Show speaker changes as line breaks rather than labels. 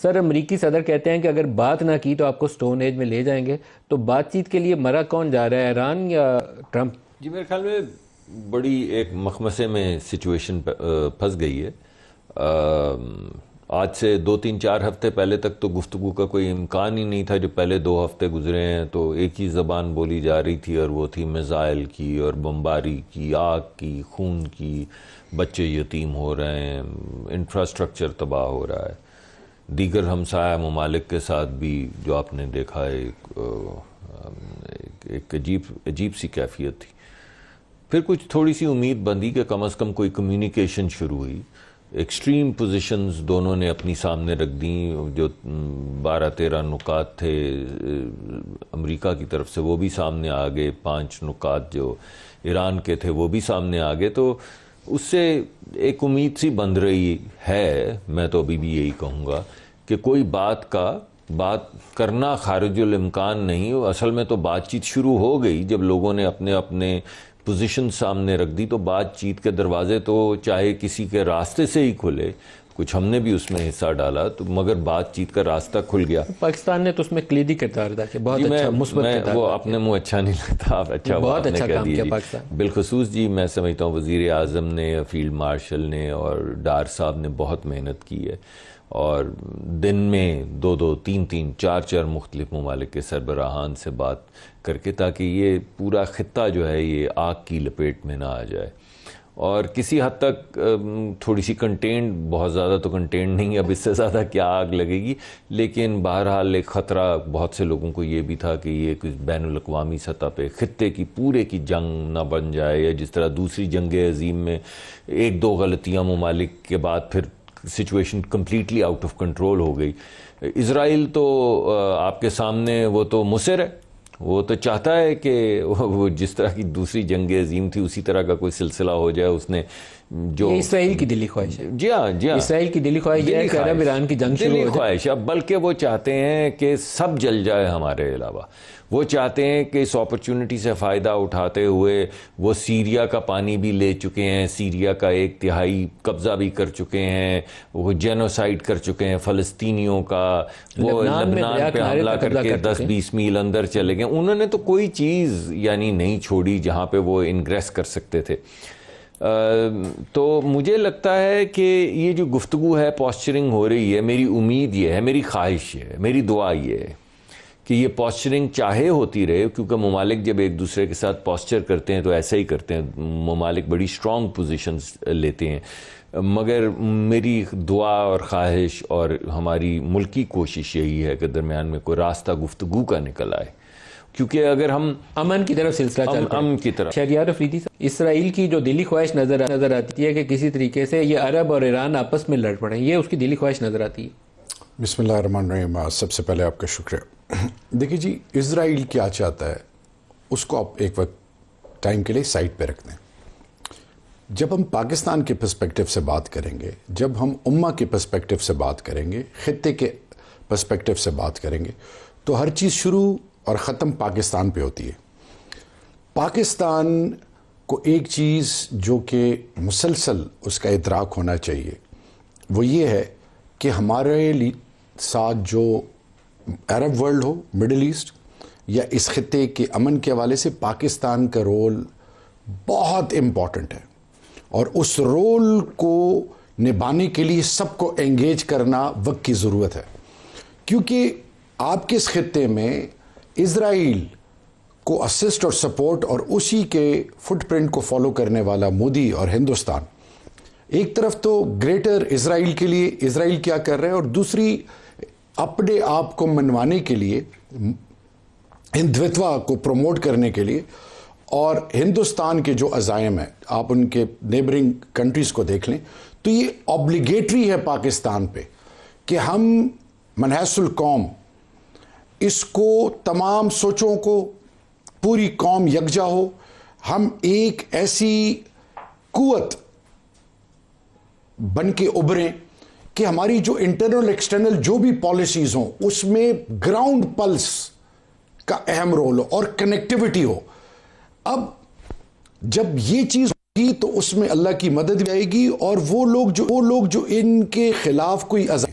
سر، امریکی صدر کہتے ہیں کہ اگر بات نہ کی تو آپ کو سٹون ایج میں لے جائیں گے، تو بات چیت کے لیے مرا کون جا رہا ہے، ایران یا ٹرمپ؟
جی میرے خیال میں بڑی ایک مخمسے میں سچویشن پھنس گئی ہے۔ آج سے 2-3-4 ہفتے پہلے تک تو گفتگو کا کوئی امکان ہی نہیں تھا۔ جو پہلے 2 ہفتے گزرے ہیں تو ایک ہی زبان بولی جا رہی تھی، اور وہ تھی میزائل کی اور بمباری کی، آگ کی، خون کی، بچے یتیم ہو رہے ہیں، انفراسٹرکچر تباہ ہو رہا ہے۔ دیگر ہمسایہ ممالک کے ساتھ بھی جو آپ نے دیکھا ہے ایک عجیب سی کیفیت تھی۔ پھر کچھ تھوڑی سی امید بندی کہ کم از کم کوئی کمیونیکیشن شروع ہوئی۔ ایکسٹریم پوزیشنز دونوں نے اپنی سامنے رکھ دیں، جو 12-13 نکات تھے امریکہ کی طرف سے وہ بھی سامنے آ گئے، 5 نکات جو ایران کے تھے وہ بھی سامنے آ گئے۔ تو اس سے ایک امید سی بند رہی ہے۔ میں تو ابھی بھی یہی کہوں گا کہ کوئی بات کرنا خارج الامکان نہیں۔ اصل میں تو بات چیت شروع ہو گئی جب لوگوں نے اپنے پوزیشن سامنے رکھ دی، تو بات چیت کے دروازے تو چاہے کسی کے راستے سے ہی کھلے، کچھ ہم نے بھی اس میں حصہ ڈالا، تو مگر بات چیت کا راستہ کھل گیا۔
پاکستان نے تو اس میں کلیدی کردار ادا کیا، بہت اچھا مثبت کردار۔
وہ اپنے منہ اچھا نہیں لگتا، آپ اچھا
بہت اچھا
کہہ
کام کیا
دیجیے۔
پاکستان۔
بالخصوص جی میں سمجھتا ہوں وزیر اعظم نے، فیلڈ مارشل نے اور ڈار صاحب نے بہت محنت کی ہے، اور دن میں 2-2 3-3 4-4 مختلف ممالک کے سربراہان سے بات کر کے، تاکہ یہ پورا خطہ جو ہے یہ آگ کی لپیٹ میں نہ آ جائے۔ اور کسی حد تک تھوڑی سی کنٹینڈ، بہت زیادہ تو کنٹینڈ نہیں، اب اس سے زیادہ کیا آگ لگے گی، لیکن بہرحال ایک خطرہ بہت سے لوگوں کو یہ بھی تھا کہ یہ کچھ بین الاقوامی سطح پہ خطے کی پورے کی جنگ نہ بن جائے، یا جس طرح دوسری جنگ عظیم میں 1-2 غلطیاں ممالک کے بعد پھر situation completely out of control ہو گئی۔ اسرائیل تو آپ کے سامنے وہ تو مصر ہے، وہ تو چاہتا ہے کہ وہ جس طرح کی دوسری جنگ عظیم تھی اسی طرح کا کوئی سلسلہ ہو جائے۔ اس نے جو
یہ اسرائیل کی دلی خواہش ہے،
جی ہاں
اسرائیل کی دلی خواہش ہے کہ عرب ایران کی جنگ شروع ہو جائے۔
خواہش ہے، بلکہ وہ چاہتے ہیں کہ سب جل جائے ہمارے علاوہ۔ وہ چاہتے ہیں کہ اس اپرچونٹی سے فائدہ اٹھاتے ہوئے وہ سیریا کا پانی بھی لے چکے ہیں، سیریا کا 1/3 قبضہ بھی کر چکے ہیں، وہ جینوسائیڈ کر چکے ہیں فلسطینیوں کا، وہ لبنان پہ حملہ کر کے 10-20 میل اندر چلے گئے۔ انہوں نے تو کوئی چیز یعنی نہیں چھوڑی جہاں پہ وہ انگریس کر سکتے تھے۔ تو مجھے لگتا ہے کہ یہ جو گفتگو ہے، پوسچرنگ ہو رہی ہے، میری امید یہ ہے، میری خواہش ہے، میری دعا یہ ہے کہ یہ پوسچرنگ چاہے ہوتی رہے، کیونکہ ممالک جب ایک دوسرے کے ساتھ پوسچر کرتے ہیں تو ایسے ہی کرتے ہیں، ممالک بڑی اسٹرانگ پوزیشنز لیتے ہیں، مگر میری دعا اور خواہش اور ہماری ملکی کوشش یہی ہے کہ درمیان میں کوئی راستہ گفتگو کا نکل آئے، کیونکہ اگر ہم
امن کی طرف سلسلہ چل پڑے۔
امن کی طرف
شہریار افریدی صاحب، اسرائیل کی جو دلی خواہش نظر آتی ہے کہ کسی طریقے سے یہ عرب اور ایران آپس میں لڑ پڑیں، یہ اس کی دلی خواہش نظر آتی ہے۔
بسم اللہ الرحمن الرحیم۔ سب سے پہلے آپ کا شکریہ۔ دیکھیے جی، اسرائیل کیا چاہتا ہے اس کو آپ ایک وقت ٹائم کے لیے سائٹ پہ رکھ دیں۔ جب ہم پاکستان کے پرسپیکٹیو سے بات کریں گے، جب ہم امہ کے پرسپیکٹیو سے بات کریں گے، خطے کے پرسپیکٹیو سے بات کریں گے، تو ہر چیز شروع اور ختم پاکستان پہ ہوتی ہے۔ پاکستان کو ایک چیز جو کہ مسلسل اس کا ادراک ہونا چاہیے، وہ یہ ہے کہ ہمارے ساتھ جو عرب ورلڈ ہو، مڈل ایسٹ یا اس خطے کے امن کے حوالے سے، پاکستان کا رول بہت امپورٹنٹ ہے، اور اس رول کو نبھانے کے لیے سب کو انگیج کرنا وقت کی ضرورت ہے، کیونکہ آپ کے اس خطے میں اسرائیل کو اسسٹ اور سپورٹ اور اسی کے فٹ پرنٹ کو فالو کرنے والا مودی اور ہندوستان، ایک طرف تو گریٹر اسرائیل کے لیے اسرائیل کیا کر رہے ہیں، اور دوسری اپنے آپ کو منوانے کے لیے، ہندوتوا کو پروموٹ کرنے کے لیے، اور ہندوستان کے جو عزائم ہیں، آپ ان کے نیبرنگ کنٹریز کو دیکھ لیں، تو یہ اوبلیگیٹری ہے پاکستان پہ کہ ہم من حیث القوم اس کو، تمام سوچوں کو، پوری قوم یکجا ہو، ہم ایک ایسی قوت بن کے ابھریں کہ ہماری جو انٹرنل ایکسٹرنل جو بھی پالیسیز ہوں اس میں گراؤنڈ پلس کا اہم رول ہو اور کنیکٹیوٹی ہو۔ اب جب یہ چیز ہوگی تو اس میں اللہ کی مدد بھی آئے گی، اور وہ لوگ جو ان کے خلاف کوئی عزم،